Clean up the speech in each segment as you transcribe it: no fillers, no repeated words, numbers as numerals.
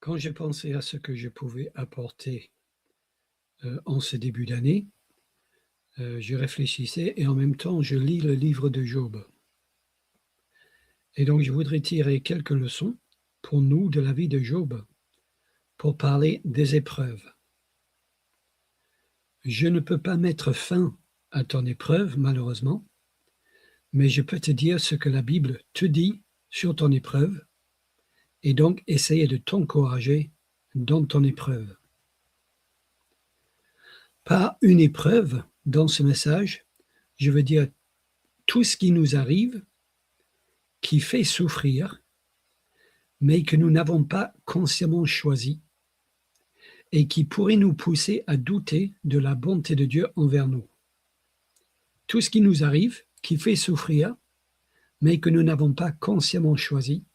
Quand j'ai pensé à ce que je pouvais apporter, en ce début d'année, je réfléchissais et en même temps je lis le livre de Job. Et donc je voudrais tirer quelques leçons pour nous de la vie de Job, pour parler des épreuves. Je ne peux pas mettre fin à ton épreuve malheureusement, mais je peux te dire ce que la Bible te dit sur ton épreuve et donc essayer de t'encourager dans ton épreuve. Par une épreuve, dans ce message, je veux dire tout ce qui nous arrive, qui fait souffrir, mais que nous n'avons pas consciemment choisi et qui pourrait nous pousser à douter de la bonté de Dieu envers nous. Tout ce qui nous arrive, qui fait souffrir, mais que nous n'avons pas consciemment choisi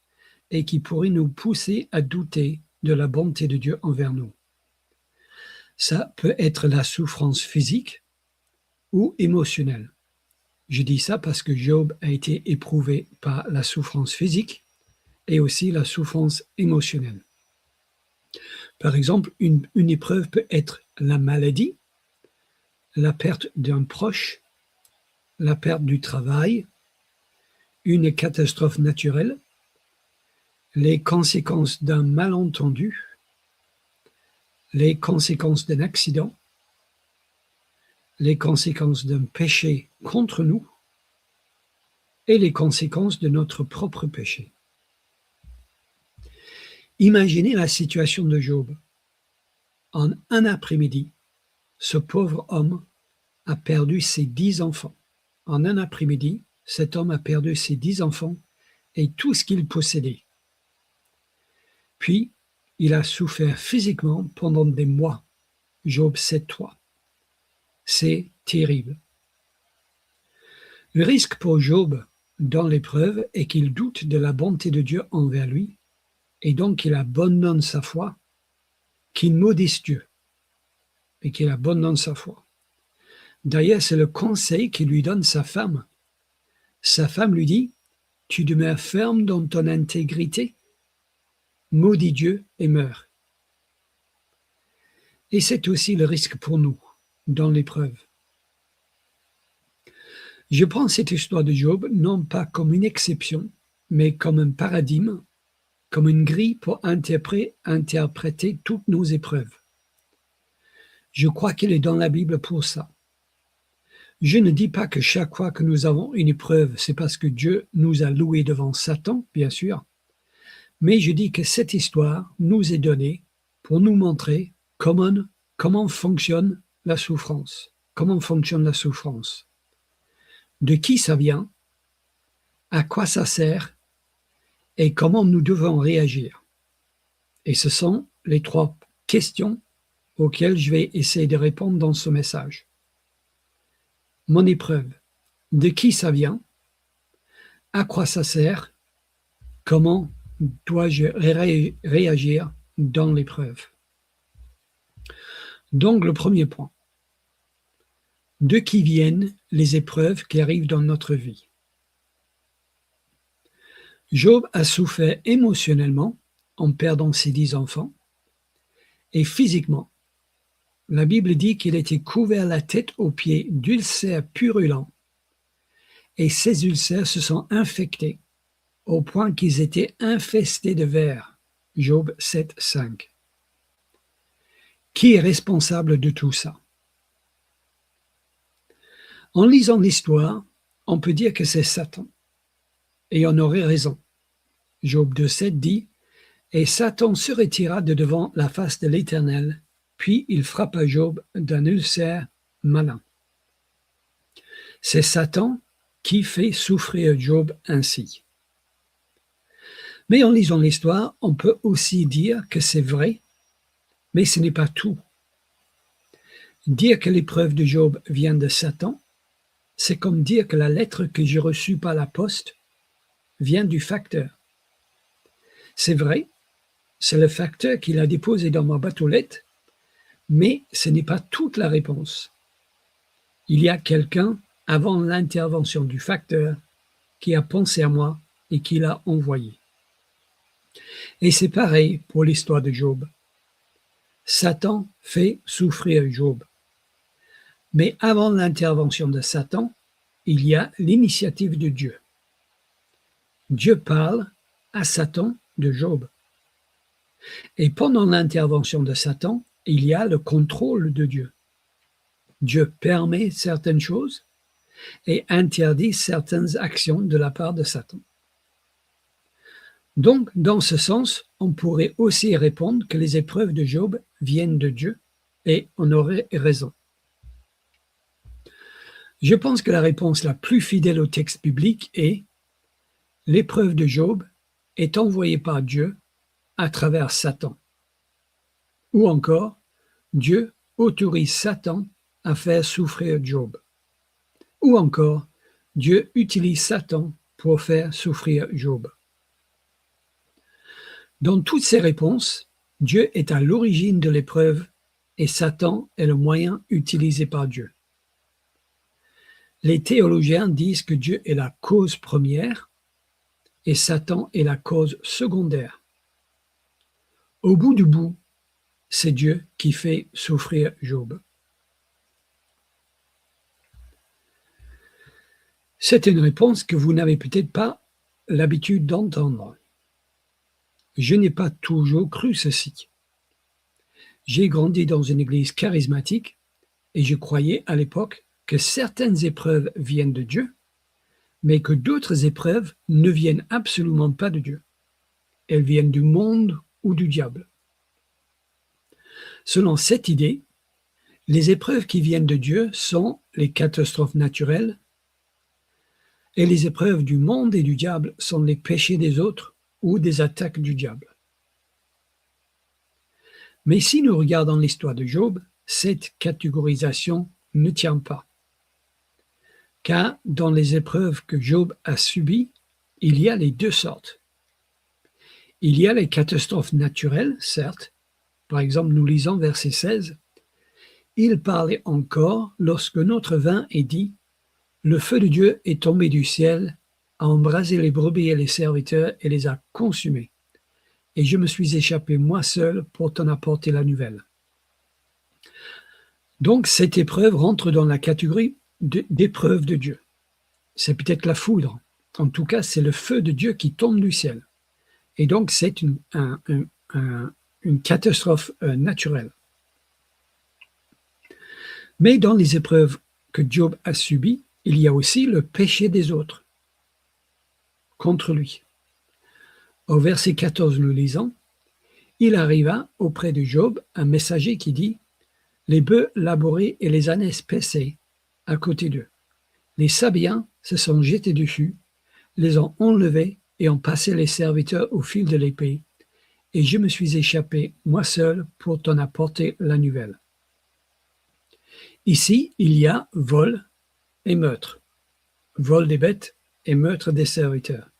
et qui pourrait nous pousser à douter de la bonté de Dieu envers nous. Ça peut être la souffrance physique ou émotionnelle. Je dis ça parce que Job a été éprouvé par la souffrance physique et aussi la souffrance émotionnelle. Par exemple, une épreuve peut être la maladie, la perte d'un proche, la perte du travail, une catastrophe naturelle, les conséquences d'un malentendu, les conséquences d'un accident, les conséquences d'un péché contre nous et les conséquences de notre propre péché. Imaginez la situation de Job. En un après-midi, ce pauvre homme a perdu ses 10 enfants. En un après-midi, cet homme a perdu ses 10 enfants et tout ce qu'il possédait. Puis, il a souffert physiquement pendant des mois. Job 7:3. C'est terrible. Le risque pour Job dans l'épreuve est qu'il doute de la bonté de Dieu envers lui et donc qu'il abandonne sa foi, qu'il maudisse Dieu et qu'il abandonne sa foi. D'ailleurs, c'est le conseil que lui donne sa femme. Sa femme lui dit « Tu demeures ferme dans ton intégrité, maudis Dieu et meurs. » Et c'est aussi le risque pour nous dans l'épreuve. Je prends cette histoire de Job non pas comme une exception, mais comme un paradigme, comme une grille pour interpréter toutes nos épreuves. Je crois qu'elle est dans la Bible pour ça. Je ne dis pas que chaque fois que nous avons une épreuve, c'est parce que Dieu nous a loués devant Satan, bien sûr, mais je dis que cette histoire nous est donnée pour nous montrer comment fonctionne la souffrance. Comment fonctionne la souffrance. De qui ça vient, à quoi ça sert et comment nous devons réagir. Et ce sont les 3 questions auxquelles je vais essayer de répondre dans ce message. Mon épreuve, de qui ça vient, à quoi ça sert, comment dois-je réagir dans l'épreuve. Donc le premier point, de qui viennent les épreuves qui arrivent dans notre vie. Job a souffert émotionnellement en perdant ses 10 enfants et physiquement. La Bible dit qu'il était couvert la tête aux pieds d'ulcères purulents et ces ulcères se sont infectés au point qu'ils étaient infestés de vers. Job 7:5. Qui est responsable de tout ça? En lisant l'histoire, on peut dire que c'est Satan. Et on aurait raison. Job 2:7 dit « Et Satan se retira de devant la face de l'Éternel, puis il frappa Job d'un ulcère malin. » C'est Satan qui fait souffrir Job ainsi. Mais en lisant l'histoire, on peut aussi dire que c'est vrai, mais ce n'est pas tout. Dire que l'épreuve de Job vient de Satan, c'est comme dire que la lettre que j'ai reçue par la poste vient du facteur. C'est vrai, c'est le facteur qui l'a déposé dans ma boîte aux lettres, mais ce n'est pas toute la réponse. Il y a quelqu'un, avant l'intervention du facteur, qui a pensé à moi et qui l'a envoyé. Et c'est pareil pour l'histoire de Job. Satan fait souffrir Job. Mais avant l'intervention de Satan, il y a l'initiative de Dieu. Dieu parle à Satan de Job. Et pendant l'intervention de Satan, il y a le contrôle de Dieu. Dieu permet certaines choses et interdit certaines actions de la part de Satan. Donc, dans ce sens, on pourrait aussi répondre que les épreuves de Job viennent de Dieu, et on aurait raison. Je pense que la réponse la plus fidèle au texte biblique est « L'épreuve de Job est envoyée par Dieu à travers Satan ». Ou encore « Dieu autorise Satan à faire souffrir Job ». Ou encore « Dieu utilise Satan pour faire souffrir Job ». Dans toutes ces réponses, Dieu est à l'origine de l'épreuve et Satan est le moyen utilisé par Dieu. Les théologiens disent que Dieu est la cause première et Satan est la cause secondaire. Au bout du bout, c'est Dieu qui fait souffrir Job. C'est une réponse que vous n'avez peut-être pas l'habitude d'entendre. Je n'ai pas toujours cru ceci. J'ai grandi dans une église charismatique et je croyais à l'époque que certaines épreuves viennent de Dieu, mais que d'autres épreuves ne viennent absolument pas de Dieu. Elles viennent du monde ou du diable. Selon cette idée, les épreuves qui viennent de Dieu sont les catastrophes naturelles et les épreuves du monde et du diable sont les péchés des autres ou des attaques du diable. Mais si nous regardons l'histoire de Job, cette catégorisation ne tient pas. Car dans les épreuves que Job a subies, il y a les deux sortes. Il y a les catastrophes naturelles, certes. Par exemple, nous lisons verset 16. « Il parlait encore lorsque notre vin est dit, le feu de Dieu est tombé du ciel, a embrasé les brebis et les serviteurs et les a consumés. Et je me suis échappé moi seul pour t'en apporter la nouvelle. » Donc cette épreuve rentre dans la catégorie d'épreuve de Dieu. C'est peut-être la foudre. En tout cas, c'est le feu de Dieu qui tombe du ciel. Et donc c'est une catastrophe naturelle. Mais dans les épreuves que Job a subies, il y a aussi le péché des autres contre lui. Au verset 14, nous lisons « Il arriva auprès de Job un messager qui dit « Les bœufs labourés et les ânesses paissés à côté d'eux. Les Sabiens se sont jetés dessus, les ont enlevés et ont passé les serviteurs au fil de l'épée, et je me suis échappé, moi seul, pour t'en apporter la nouvelle. » Ici, il y a vol et meurtre, vol des bêtes et meurtre des serviteurs.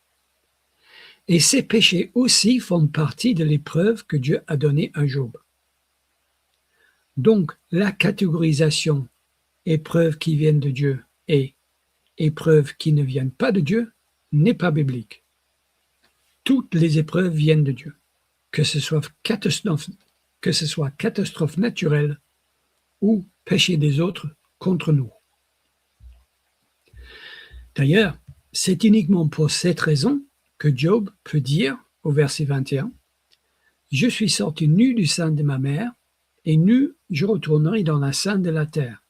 Et ces péchés aussi font partie de l'épreuve que Dieu a donnée à Job. Donc, la catégorisation épreuves qui viennent de Dieu et épreuves qui ne viennent pas de Dieu n'est pas biblique. Toutes les épreuves viennent de Dieu, que ce soit catastrophe naturelle ou péché des autres contre nous. D'ailleurs, c'est uniquement pour cette raison que Job peut dire au verset 21 « Je suis sorti nu du sein de ma mère, et nu je retournerai dans le sein de la terre.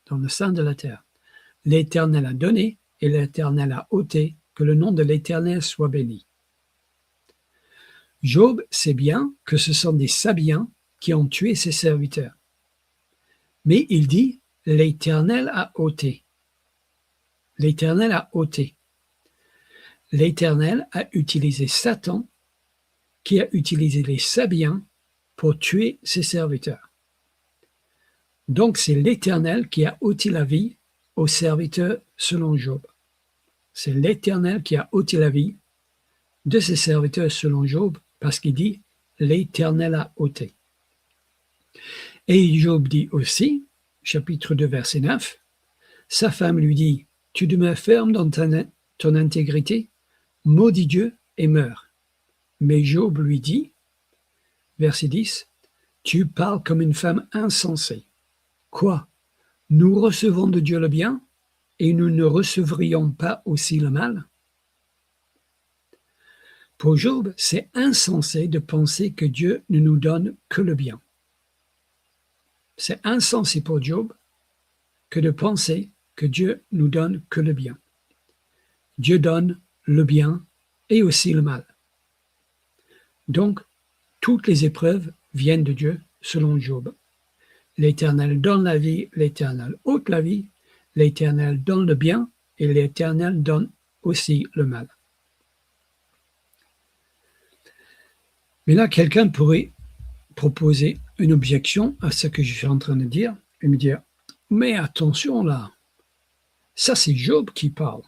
L'Éternel a donné, et l'Éternel a ôté, que le nom de l'Éternel soit béni. » Job sait bien que ce sont des Sabiens qui ont tué ses serviteurs. Mais il dit « L'Éternel a ôté ». L'Éternel a ôté. L'Éternel a utilisé Satan, qui a utilisé les Sabiens pour tuer ses serviteurs. Donc c'est l'Éternel qui a ôté la vie aux serviteurs selon Job. C'est l'Éternel qui a ôté la vie de ses serviteurs selon Job, parce qu'il dit « L'Éternel a ôté ». Et Job dit aussi, chapitre 2, verset 9, sa femme lui dit « Tu demeures ferme dans ton intégrité, maudis Dieu et meurs. » Mais Job lui dit verset 10, « Tu parles comme une femme insensée. Quoi? Nous recevons de Dieu le bien et nous ne recevrions pas aussi le mal ?» Pour Job, c'est insensé de penser que Dieu ne nous donne que le bien. C'est insensé pour Job que de penser que Dieu nous donne que le bien. Dieu donne le bien et aussi le mal. Donc, toutes les épreuves viennent de Dieu, selon Job. L'Éternel donne la vie, l'Éternel ôte la vie, l'Éternel donne le bien et l'Éternel donne aussi le mal. Mais là, quelqu'un pourrait proposer une objection à ce que je suis en train de dire et me dire « Mais attention là, ça c'est Job qui parle.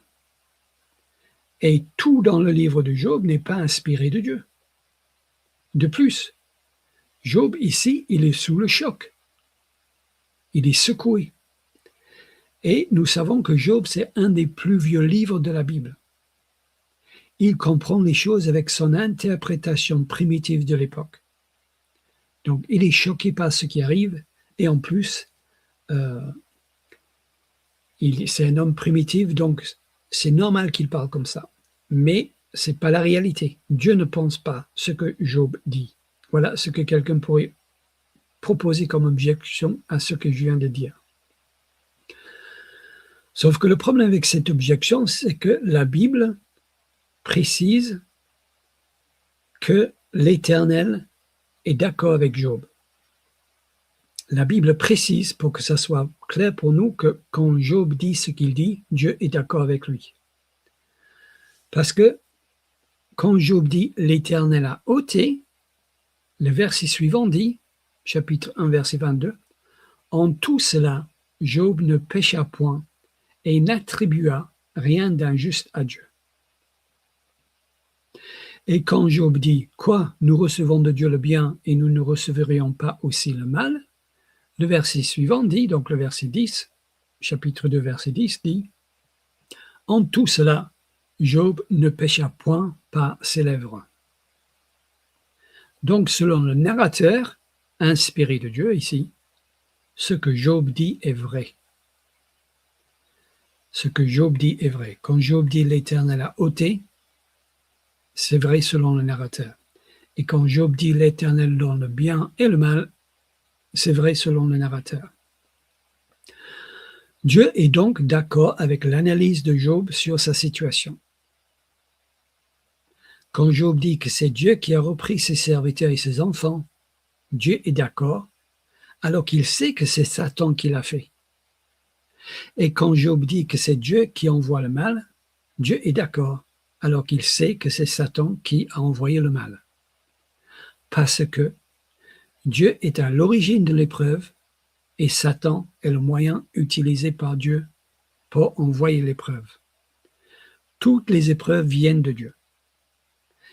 Et tout dans le livre de Job n'est pas inspiré de Dieu. De plus, Job ici, il est sous le choc. Il est secoué. Et nous savons que Job, c'est un des plus vieux livres de la Bible. Il comprend les choses avec son interprétation primitive de l'époque. Donc, il est choqué par ce qui arrive, et en plus, c'est un homme primitif, donc c'est normal qu'il parle comme ça. Mais ce n'est pas la réalité. Dieu ne pense pas ce que Job dit. Voilà ce que quelqu'un pourrait proposer comme objection à ce que je viens de dire. Sauf que le problème avec cette objection, c'est que la Bible précise que l'Éternel est d'accord avec Job. La Bible précise, pour que ça soit clair pour nous, que quand Job dit ce qu'il dit, Dieu est d'accord avec lui. Parce que quand Job dit « l'Éternel a ôté », le verset suivant dit, chapitre 1, verset 22, « En tout cela, Job ne pécha point et n'attribua rien d'injuste à Dieu. » Et quand Job dit « Quoi, nous recevons de Dieu le bien et nous ne recevrions pas aussi le mal ?» Le verset suivant dit, donc le verset 10, chapitre 2, verset 10 dit « En tout cela, Job ne pécha point par ses lèvres. » Donc, selon le narrateur, inspiré de Dieu ici, ce que Job dit est vrai. Ce que Job dit est vrai. Quand Job dit « l'Éternel a ôté », c'est vrai selon le narrateur. Et quand Job dit « l'Éternel donne le bien et le mal », c'est vrai selon le narrateur. Dieu est donc d'accord avec l'analyse de Job sur sa situation. Quand Job dit que c'est Dieu qui a repris ses serviteurs et ses enfants, Dieu est d'accord, alors qu'il sait que c'est Satan qui l'a fait. Et quand Job dit que c'est Dieu qui envoie le mal, Dieu est d'accord, alors qu'il sait que c'est Satan qui a envoyé le mal. Parce que Dieu est à l'origine de l'épreuve et Satan est le moyen utilisé par Dieu pour envoyer l'épreuve. Toutes les épreuves viennent de Dieu.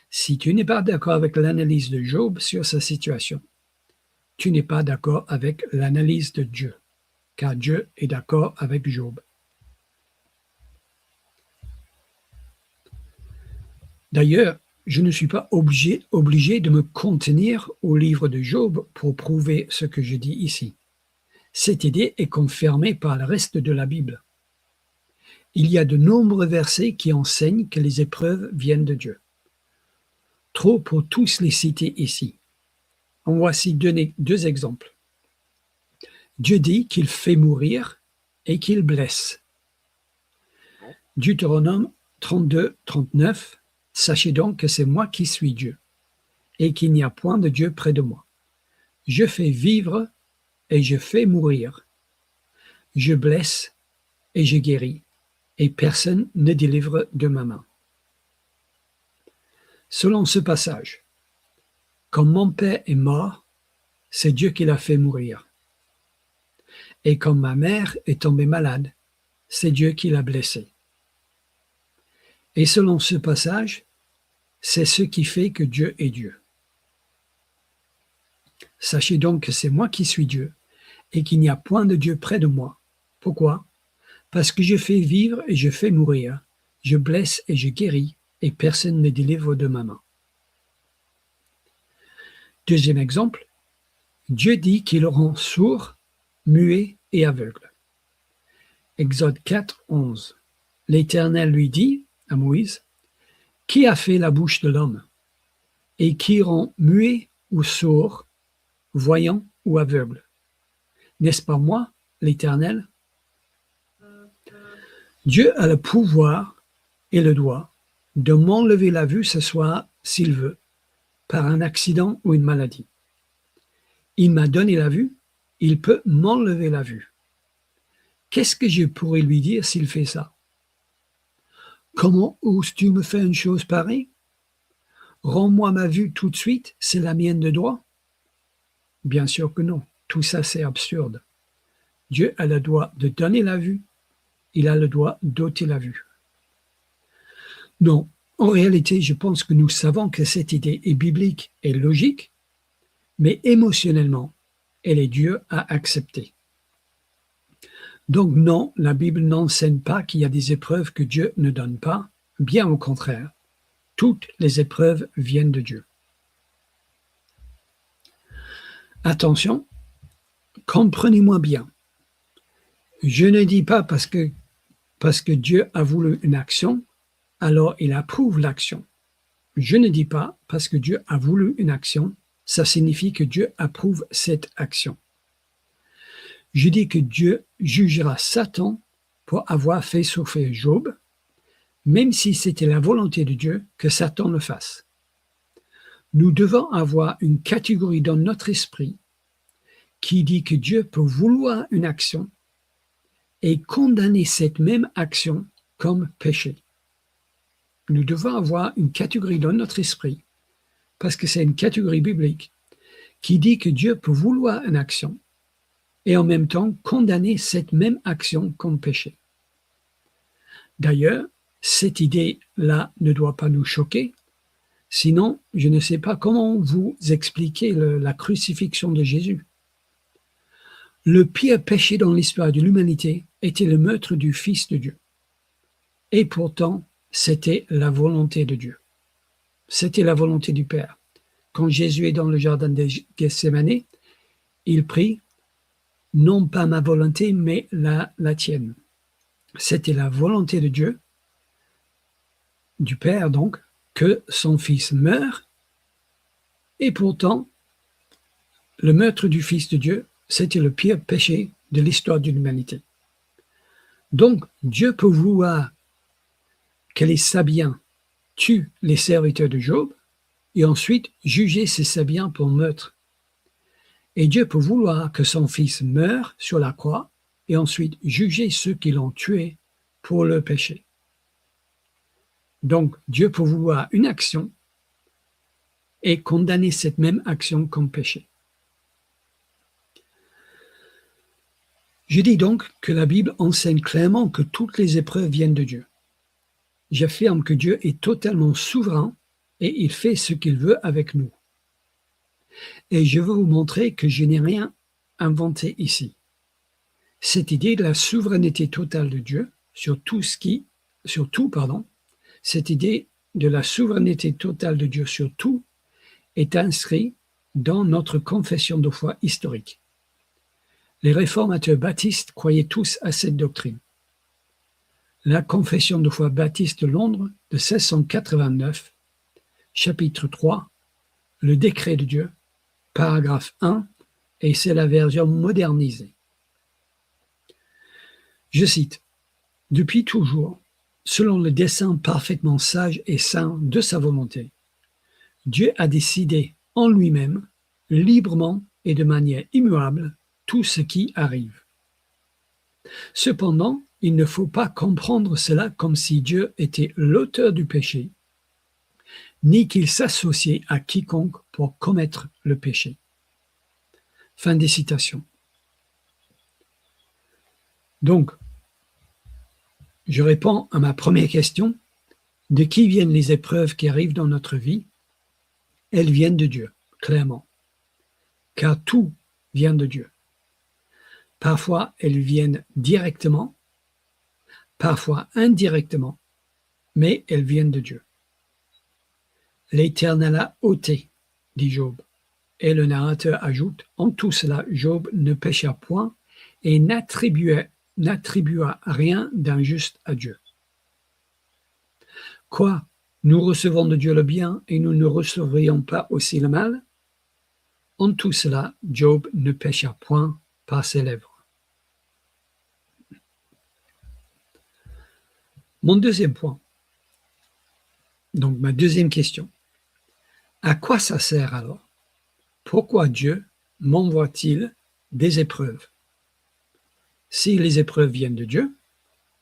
Si tu n'es pas d'accord avec l'analyse de Job sur sa situation, tu n'es pas d'accord avec l'analyse de Dieu, car Dieu est d'accord avec Job. D'ailleurs, je ne suis pas obligé de me contenir au livre de Job pour prouver ce que je dis ici. Cette idée est confirmée par le reste de la Bible. Il y a de nombreux versets qui enseignent que les épreuves viennent de Dieu. Trop pour tous les citer ici. En voici deux exemples. Dieu dit qu'il fait mourir et qu'il blesse. Deutéronome 32, 39. Sachez donc que c'est moi qui suis Dieu, et qu'il n'y a point de Dieu près de moi. Je fais vivre et je fais mourir. Je blesse et je guéris, et personne ne délivre de ma main. Selon ce passage, quand mon père est mort, c'est Dieu qui l'a fait mourir. Et quand ma mère est tombée malade, c'est Dieu qui l'a blessée. Et selon ce passage, c'est ce qui fait que Dieu est Dieu. Sachez donc que c'est moi qui suis Dieu, et qu'il n'y a point de Dieu près de moi. Pourquoi? Parce que je fais vivre et je fais mourir, je blesse et je guéris, et personne ne délivre de ma main. Deuxième exemple, Dieu dit qu'il rend sourd, muet et aveugle. Exode 4, 11. L'Éternel lui dit à Moïse, « Qui a fait la bouche de l'homme? Et qui rend muet ou sourd, voyant ou aveugle? N'est-ce pas moi, l'Éternel? » Dieu a le pouvoir et le droit de m'enlever la vue ce soir s'il veut, par un accident ou une maladie. Il m'a donné la vue, il peut m'enlever la vue. Qu'est-ce que je pourrais lui dire s'il fait ça? Comment oses-tu me faire une chose pareille? Rends-moi ma vue tout de suite, c'est la mienne de droit? Bien sûr que non, tout ça c'est absurde. Dieu a le droit de donner la vue, il a le droit d'ôter la vue. Non, en réalité, je pense que nous savons que cette idée est biblique et logique, mais émotionnellement, elle est dure à accepter. Donc non, la Bible n'enseigne pas qu'il y a des épreuves que Dieu ne donne pas, bien au contraire. Toutes les épreuves viennent de Dieu. Attention, comprenez-moi bien. Je ne dis pas parce que Dieu a voulu une action, alors il approuve l'action. Je ne dis pas parce que Dieu a voulu une action, ça signifie que Dieu approuve cette action. Je dis que Dieu jugera Satan pour avoir fait souffrir Job, même si c'était la volonté de Dieu que Satan le fasse. Nous devons avoir une catégorie dans notre esprit qui dit que Dieu peut vouloir une action et condamner cette même action comme péché. Nous devons avoir une catégorie dans notre esprit, parce que c'est une catégorie biblique, qui dit que Dieu peut vouloir une action et en même temps condamner cette même action comme péché. D'ailleurs, cette idée-là ne doit pas nous choquer, sinon je ne sais pas comment vous expliquer la crucifixion de Jésus. Le pire péché dans l'histoire de l'humanité était le meurtre du Fils de Dieu. Et pourtant, c'était la volonté de Dieu. C'était la volonté du Père. Quand Jésus est dans le jardin de Gethsémani, il prie « Non pas ma volonté, mais la tienne ». C'était la volonté de Dieu, du Père donc, que son Fils meure. Et pourtant, le meurtre du Fils de Dieu, c'était le pire péché de l'histoire de l'humanité. Donc, Dieu peut vouloir que les Sabiens tuent les serviteurs de Job et ensuite juger ces Sabiens pour meurtre. Et Dieu peut vouloir que son Fils meure sur la croix et ensuite juger ceux qui l'ont tué pour le péché. Donc, Dieu peut vouloir une action et condamner cette même action comme péché. Je dis donc que la Bible enseigne clairement que toutes les épreuves viennent de Dieu. J'affirme que Dieu est totalement souverain et il fait ce qu'il veut avec nous. Et je veux vous montrer que je n'ai rien inventé ici. Cette idée de la souveraineté totale de Dieu cette idée de la souveraineté totale de Dieu sur tout est inscrite dans notre confession de foi historique. Les réformateurs baptistes croyaient tous à cette doctrine. La confession de foi baptiste de Londres de 1689, chapitre 3, le décret de Dieu, paragraphe 1, et c'est la version modernisée. Je cite, « Depuis toujours, selon le dessein parfaitement sage et saint de sa volonté, Dieu a décidé en lui-même, librement et de manière immuable, tout ce qui arrive. Cependant, il ne faut pas comprendre cela comme si Dieu était l'auteur du péché, ni qu'il s'associait à quiconque pour commettre le péché. » Fin des citations. Donc, je réponds à ma première question. De qui viennent les épreuves qui arrivent dans notre vie? Elles viennent de Dieu, clairement. Car tout vient de Dieu. Parfois, elles viennent directement, parfois indirectement, mais elles viennent de Dieu. L'Éternel a ôté, dit Job. Et le narrateur ajoute, en tout cela, Job ne pécha point et n'attribua rien d'injuste à Dieu. Quoi? Nous recevons de Dieu le bien et nous ne recevrions pas aussi le mal? En tout cela, Job ne pécha point par ses lèvres. Mon deuxième point, donc ma deuxième question, à quoi ça sert alors? Pourquoi Dieu m'envoie-t-il des épreuves? Si les épreuves viennent de Dieu,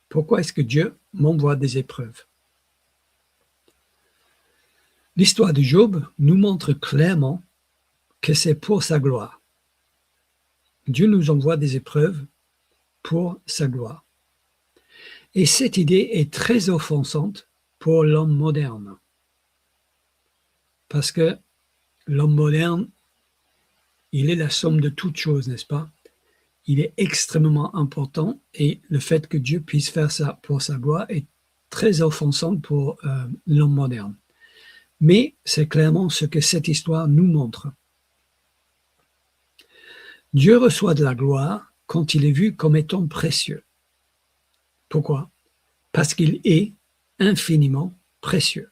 pourquoi est-ce que Dieu m'envoie des épreuves? L'histoire de Job nous montre clairement que c'est pour sa gloire. Dieu nous envoie des épreuves pour sa gloire. Et cette idée est très offensante pour l'homme moderne. Parce que l'homme moderne, il est la somme de toutes choses, n'est-ce pas? Il est extrêmement important et le fait que Dieu puisse faire ça pour sa gloire est très offensant pour l'homme moderne. Mais c'est clairement ce que cette histoire nous montre. Dieu reçoit de la gloire quand il est vu comme étant précieux. Pourquoi? Parce qu'il est infiniment précieux.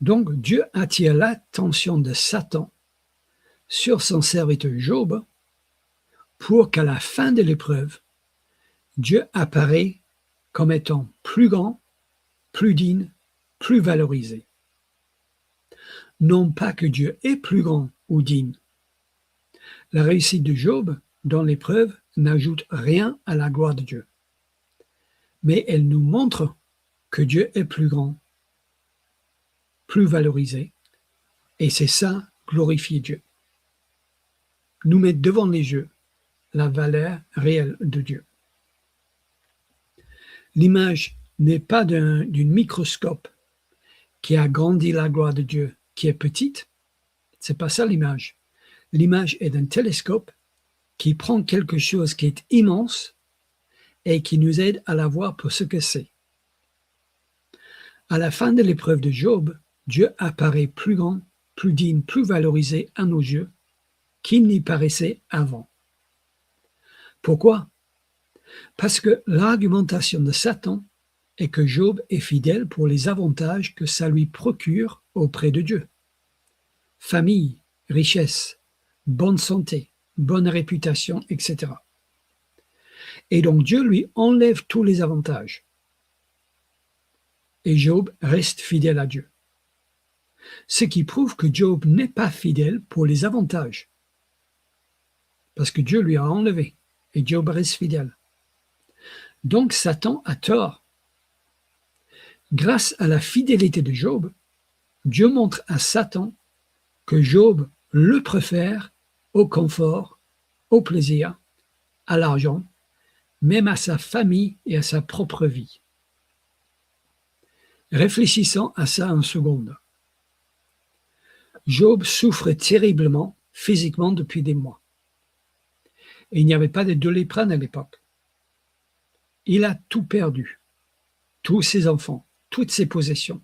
Donc Dieu attire l'attention de Satan sur son serviteur Job pour qu'à la fin de l'épreuve, Dieu apparaît comme étant plus grand, plus digne, plus valorisé. Non pas que Dieu est plus grand ou digne. La réussite de Job dans l'épreuve n'ajoute rien à la gloire de Dieu. Mais elle nous montre que Dieu est plus grand, plus valorisé, et c'est ça, glorifier Dieu. Nous mettre devant les yeux la valeur réelle de Dieu. L'image n'est pas d'un microscope qui agrandit la gloire de Dieu, qui est petite. C'est pas ça l'image. L'image est d'un télescope qui prend quelque chose qui est immense et qui nous aide à la voir pour ce que c'est. À la fin de l'épreuve de Job, Dieu apparaît plus grand, plus digne, plus valorisé à nos yeux qu'il n'y paraissait avant. Pourquoi? Parce que l'argumentation de Satan est que Job est fidèle pour les avantages que ça lui procure auprès de Dieu. Famille, richesse, bonne santé, bonne réputation, etc. Et donc Dieu lui enlève tous les avantages. Et Job reste fidèle à Dieu. Ce qui prouve que Job n'est pas fidèle pour les avantages. Parce que Dieu lui a enlevé. Et Job reste fidèle. Donc Satan a tort. Grâce à la fidélité de Job, Dieu montre à Satan que Job le préfère au confort, au plaisir, à l'argent, même à sa famille et à sa propre vie. Réfléchissons à ça une seconde. Job souffre terriblement physiquement depuis des mois. Et il n'y avait pas de Doliprane à l'époque. Il a tout perdu, tous ses enfants, toutes ses possessions.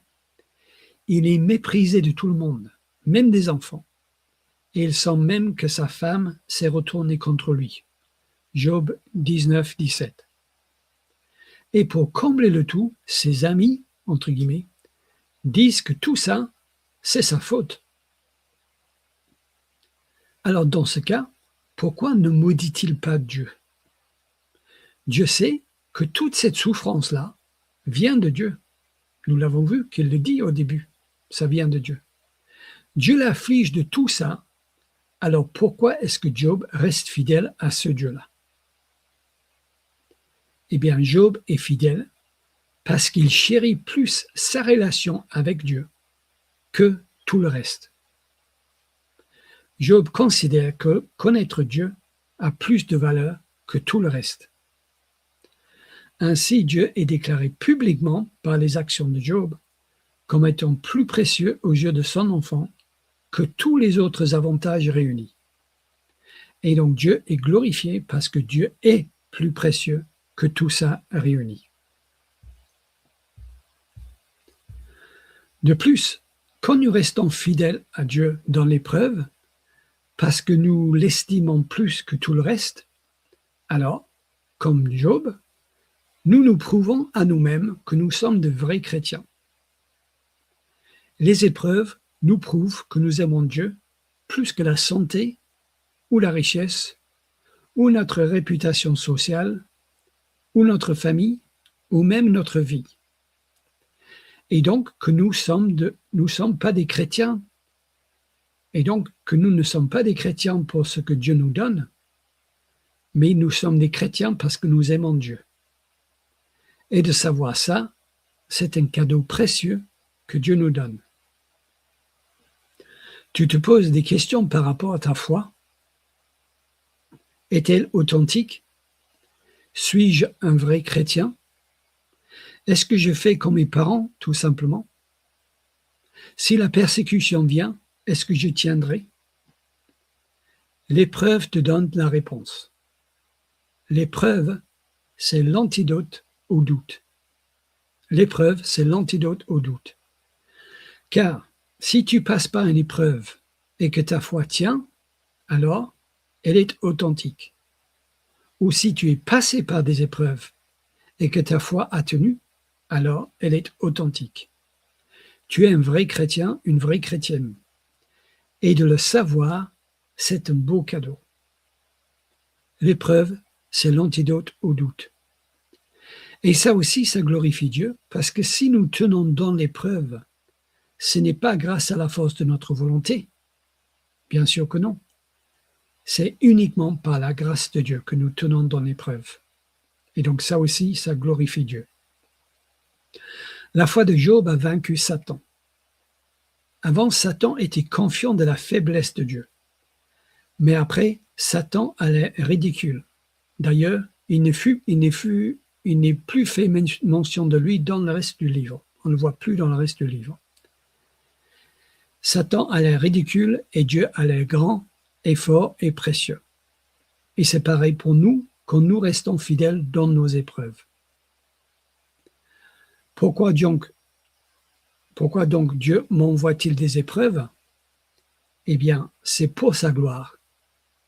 Il est méprisé de tout le monde, même des enfants. Et il sent même que sa femme s'est retournée contre lui. Job 19, 17. Et pour combler le tout, ses amis, entre guillemets, disent que tout ça, c'est sa faute. Alors dans ce cas, pourquoi ne maudit-il pas Dieu? Dieu sait que toute cette souffrance-là vient de Dieu. Nous l'avons vu qu'il le dit au début, ça vient de Dieu. Dieu l'afflige de tout ça, alors pourquoi est-ce que Job reste fidèle à ce Dieu-là? Eh bien, Job est fidèle parce qu'il chérit plus sa relation avec Dieu que tout le reste. Job considère que connaître Dieu a plus de valeur que tout le reste. Ainsi, Dieu est déclaré publiquement par les actions de Job comme étant plus précieux aux yeux de son enfant que tous les autres avantages réunis. Et donc Dieu est glorifié parce que Dieu est plus précieux que tout ça réuni. De plus, quand nous restons fidèles à Dieu dans l'épreuve, parce que nous l'estimons plus que tout le reste, alors, comme Job, nous prouvons à nous-mêmes que nous sommes de vrais chrétiens. Les épreuves nous prouvent que nous aimons Dieu plus que la santé ou la richesse ou notre réputation sociale ou notre famille ou même notre vie. Et donc que nous sommes pas des chrétiens. Et donc que nous ne sommes pas des chrétiens pour ce que Dieu nous donne, mais nous sommes des chrétiens parce que nous aimons Dieu. Et de savoir ça, c'est un cadeau précieux que Dieu nous donne. Tu te poses des questions par rapport à ta foi. Est-elle authentique? Suis-je un vrai chrétien? Est-ce que je fais comme mes parents, tout simplement? Si la persécution vient, est-ce que je tiendrai? L'épreuve te donne la réponse. L'épreuve, c'est l'antidote au doute. L'épreuve, c'est l'antidote au doute. Car si tu passes par une épreuve et que ta foi tient, alors elle est authentique. Ou si tu es passé par des épreuves et que ta foi a tenu, alors elle est authentique. Tu es un vrai chrétien, une vraie chrétienne. Et de le savoir, c'est un beau cadeau. L'épreuve, c'est l'antidote au doute. Et ça aussi, ça glorifie Dieu, parce que si nous tenons dans l'épreuve, ce n'est pas grâce à la force de notre volonté. Bien sûr que non. C'est uniquement par la grâce de Dieu que nous tenons dans l'épreuve. Et donc ça aussi, ça glorifie Dieu. La foi de Job a vaincu Satan. Avant, Satan était confiant de la faiblesse de Dieu. Mais après, Satan allait ridicule. D'ailleurs, il n'est plus fait mention de lui dans le reste du livre. On ne le voit plus dans le reste du livre. Satan a l'air ridicule et Dieu a l'air grand et fort et précieux. Et c'est pareil pour nous quand nous restons fidèles dans nos épreuves. Pourquoi donc Dieu m'envoie-t-il des épreuves? Eh bien, c'est pour sa gloire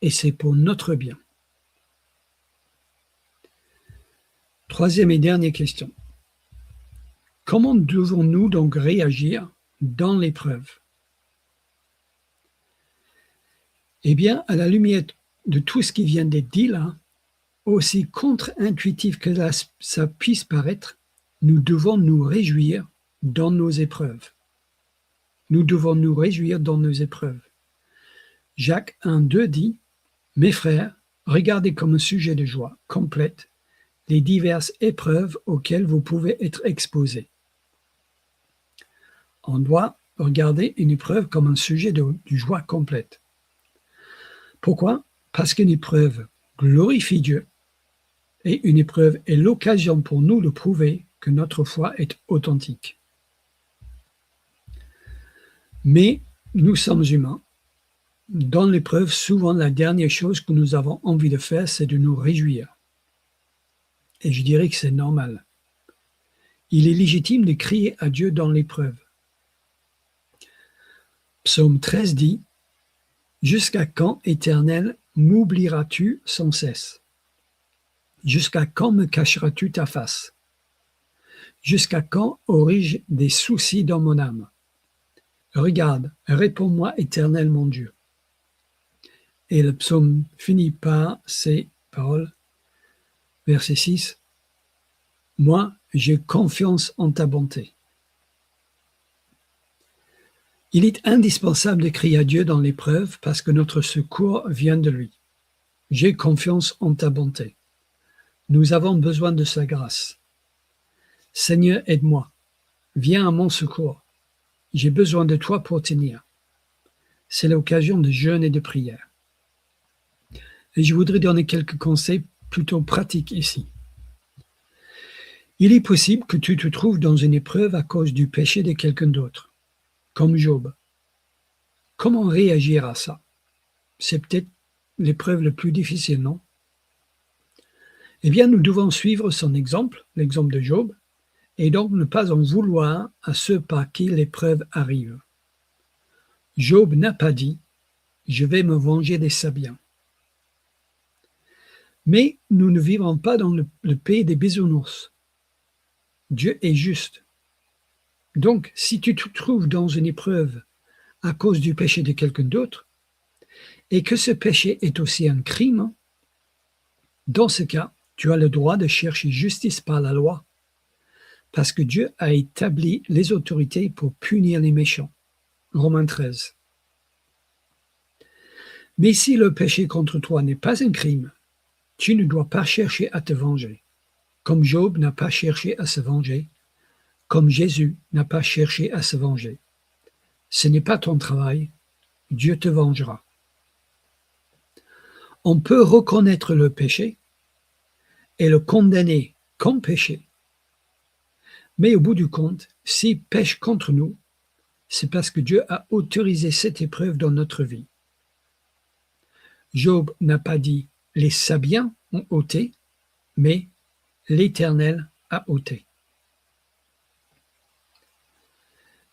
et c'est pour notre bien. Troisième et dernière question. Comment devons-nous donc réagir dans l'épreuve? Eh bien, à la lumière de tout ce qui vient d'être dit là, aussi contre-intuitif que ça puisse paraître, nous devons nous réjouir dans nos épreuves. Nous devons nous réjouir dans nos épreuves. Jacques 1,2 dit « Mes frères, regardez comme un sujet de joie complète les diverses épreuves auxquelles vous pouvez être exposés. » On doit regarder une épreuve comme un sujet de joie complète. Pourquoi? Parce qu'une épreuve glorifie Dieu et une épreuve est l'occasion pour nous de prouver que notre foi est authentique. Mais nous sommes humains. Dans l'épreuve, souvent la dernière chose que nous avons envie de faire, c'est de nous réjouir. Et je dirais que c'est normal. Il est légitime de crier à Dieu dans l'épreuve. Psaume 13 dit « Jusqu'à quand, Éternel, m'oublieras-tu sans cesse? Jusqu'à quand me cacheras-tu ta face? Jusqu'à quand aurai-je des soucis dans mon âme? Regarde, réponds-moi, Éternel mon Dieu. » Et le psaume finit par ces paroles, verset 6, « Moi, j'ai confiance en ta bonté. » Il est indispensable de crier à Dieu dans l'épreuve parce que notre secours vient de lui. J'ai confiance en ta bonté. Nous avons besoin de sa grâce. Seigneur, aide-moi. Viens à mon secours. J'ai besoin de toi pour tenir. C'est l'occasion de jeûne et de prière. Et je voudrais donner quelques conseils plutôt pratiques ici. Il est possible que tu te trouves dans une épreuve à cause du péché de quelqu'un d'autre, comme Job. Comment réagir à ça? C'est peut-être l'épreuve la plus difficile, non? Eh bien, nous devons suivre son exemple, l'exemple de Job, et donc ne pas en vouloir à ceux par qui l'épreuve arrive. Job n'a pas dit « Je vais me venger des Sabiens ». Mais nous ne vivons pas dans le pays des bisounours. Dieu est juste. Donc, si tu te trouves dans une épreuve à cause du péché de quelqu'un d'autre, et que ce péché est aussi un crime, dans ce cas, tu as le droit de chercher justice par la loi, parce que Dieu a établi les autorités pour punir les méchants. Romains 13. Mais si le péché contre toi n'est pas un crime, tu ne dois pas chercher à te venger, comme Job n'a pas cherché à se venger, comme Jésus n'a pas cherché à se venger. Ce n'est pas ton travail, Dieu te vengera. On peut reconnaître le péché et le condamner comme péché. Mais au bout du compte, s'il pêche contre nous, c'est parce que Dieu a autorisé cette épreuve dans notre vie. Job n'a pas dit « les Sabiens ont ôté », mais « l'Éternel a ôté ».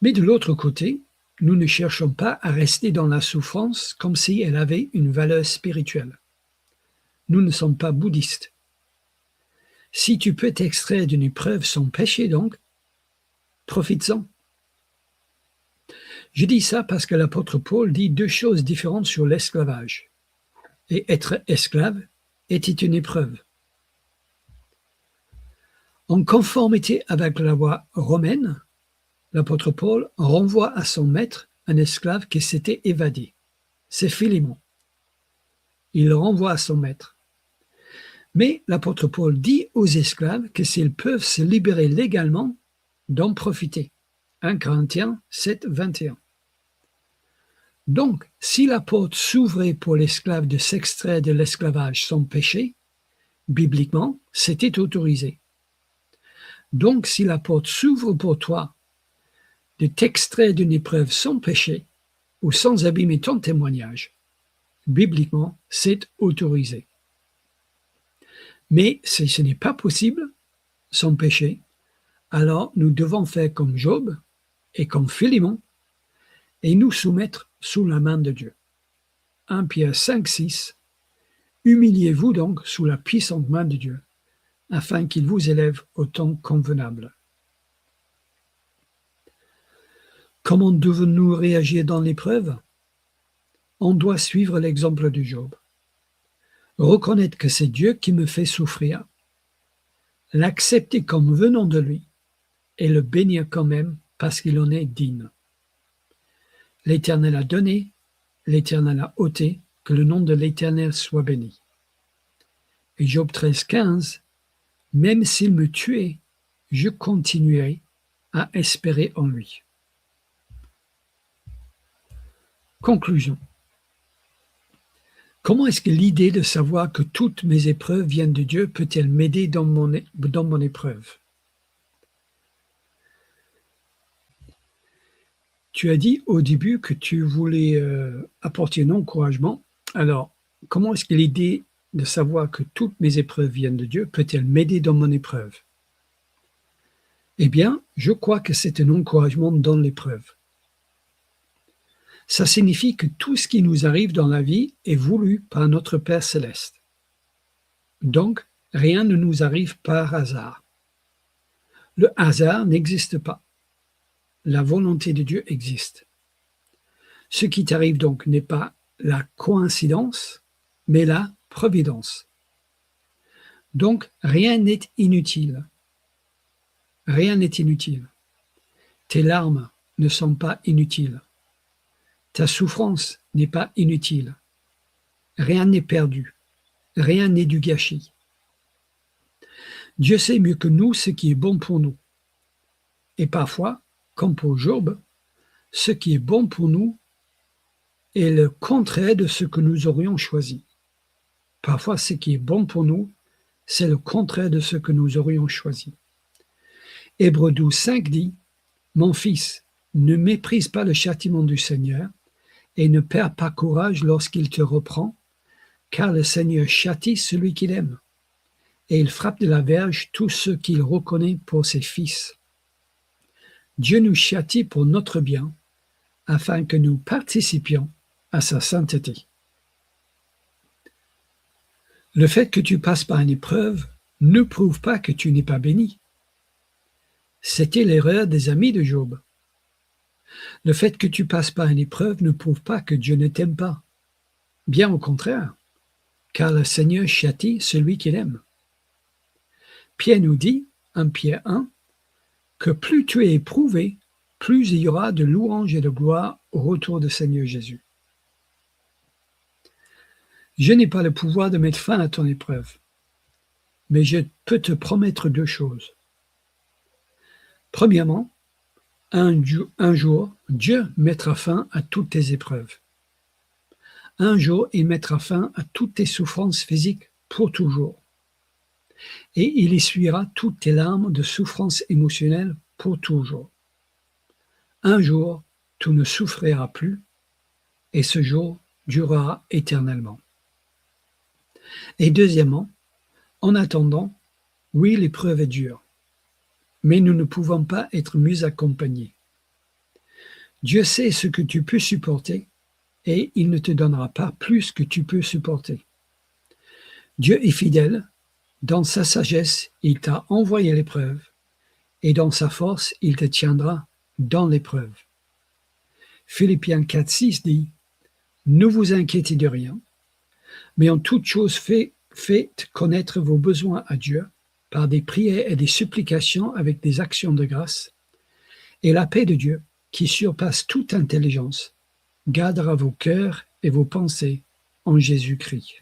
Mais de l'autre côté, nous ne cherchons pas à rester dans la souffrance comme si elle avait une valeur spirituelle. Nous ne sommes pas bouddhistes. Si tu peux t'extraire d'une épreuve sans péché donc, profites-en. Je dis ça parce que l'apôtre Paul dit deux choses différentes sur l'esclavage. Et être esclave était une épreuve. En conformité avec la loi romaine, l'apôtre Paul renvoie à son maître un esclave qui s'était évadé. C'est Philémon. Il le renvoie à son maître. Mais l'apôtre Paul dit aux esclaves que s'ils peuvent se libérer légalement, d'en profiter. 1 Corinthiens 7, 21. Donc, si la porte s'ouvrait pour l'esclave de s'extraire de l'esclavage sans péché, bibliquement, c'était autorisé. Donc, si la porte s'ouvre pour toi de t'extraire d'une épreuve sans péché ou sans abîmer ton témoignage, bibliquement, c'est autorisé. Mais si ce n'est pas possible, sans péché, alors nous devons faire comme Job et comme Philémon et nous soumettre sous la main de Dieu. 1 Pierre 5, 6. Humiliez-vous donc sous la puissante main de Dieu, afin qu'il vous élève au temps convenable. Comment devons-nous réagir dans l'épreuve? On doit suivre l'exemple de Job. Reconnaître que c'est Dieu qui me fait souffrir, l'accepter comme venant de lui et le bénir quand même parce qu'il en est digne. L'Éternel a donné, l'Éternel a ôté, que le nom de l'Éternel soit béni. Et Job 13, 15, même s'il me tuait, je continuerai à espérer en lui. Conclusion. Comment est-ce que l'idée de savoir que toutes mes épreuves viennent de Dieu peut-elle m'aider dans mon épreuve? Tu as dit au début que tu voulais apporter un encouragement. Alors, comment est-ce que l'idée de savoir que toutes mes épreuves viennent de Dieu peut-elle m'aider dans mon épreuve? Eh bien, je crois que c'est un encouragement dans l'épreuve. Ça signifie que tout ce qui nous arrive dans la vie est voulu par notre Père céleste. Donc, rien ne nous arrive par hasard. Le hasard n'existe pas. La volonté de Dieu existe. Ce qui t'arrive donc n'est pas la coïncidence, mais la providence. Donc, rien n'est inutile. Rien n'est inutile. Tes larmes ne sont pas inutiles. Ta souffrance n'est pas inutile. Rien n'est perdu. Rien n'est du gâchis. Dieu sait mieux que nous ce qui est bon pour nous. Et parfois, comme pour Job, ce qui est bon pour nous est le contraire de ce que nous aurions choisi. Parfois, ce qui est bon pour nous, c'est le contraire de ce que nous aurions choisi. Hébreux 12, 5 dit « Mon fils, ne méprise pas le châtiment du Seigneur et ne perds pas courage lorsqu'il te reprend, car le Seigneur châtie celui qu'il aime, et il frappe de la verge tous ceux qu'il reconnaît pour ses fils. Dieu nous châtie pour notre bien, afin que nous participions à sa sainteté. Le fait que tu passes par une épreuve ne prouve pas que tu n'es pas béni. C'était l'erreur des amis de Job. Le fait que tu passes par une épreuve ne prouve pas que Dieu ne t'aime pas. Bien au contraire, car le Seigneur châtie celui qu'il aime. Pierre nous dit, 1 Pierre 1, que plus tu es éprouvé, plus il y aura de louanges et de gloire au retour du Seigneur Jésus. Je n'ai pas le pouvoir de mettre fin à ton épreuve, mais je peux te promettre 2 choses. Premièrement, un jour, Dieu mettra fin à toutes tes épreuves. Un jour, il mettra fin à toutes tes souffrances physiques pour toujours. Et il essuiera toutes tes larmes de souffrance émotionnelle pour toujours. Un jour, tu ne souffriras plus, et ce jour durera éternellement. Et deuxièmement, en attendant, oui, l'épreuve est dure, mais nous ne pouvons pas être mieux accompagnés. Dieu sait ce que tu peux supporter, et il ne te donnera pas plus que tu peux supporter. Dieu est fidèle, dans sa sagesse, il t'a envoyé l'épreuve, et dans sa force, il te tiendra dans l'épreuve. Philippiens 4,6 dit « Ne vous inquiétez de rien, mais en toute chose faites connaître vos besoins à Dieu par des prières et des supplications avec des actions de grâce, et la paix de Dieu, qui surpasse toute intelligence, gardera vos cœurs et vos pensées en Jésus-Christ. »